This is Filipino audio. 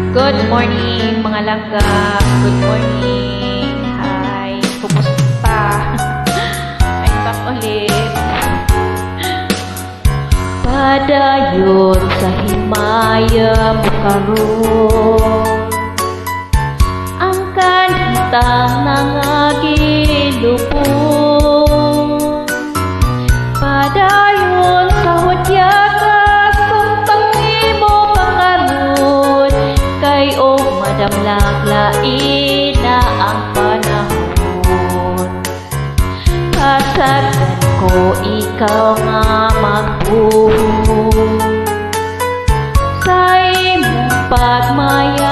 Good morning mga langga. Good morning. Hi. Kumusta? I'm back ulit. Padayon sa himaya mo karon, ang kanitang nangagilubong. Padayon sa hudya ka samtang imo pakaron, kay o madamlag-lain na ang panahon. Kasagdan ko ikaw nga magbuhon sa imong pagmaya.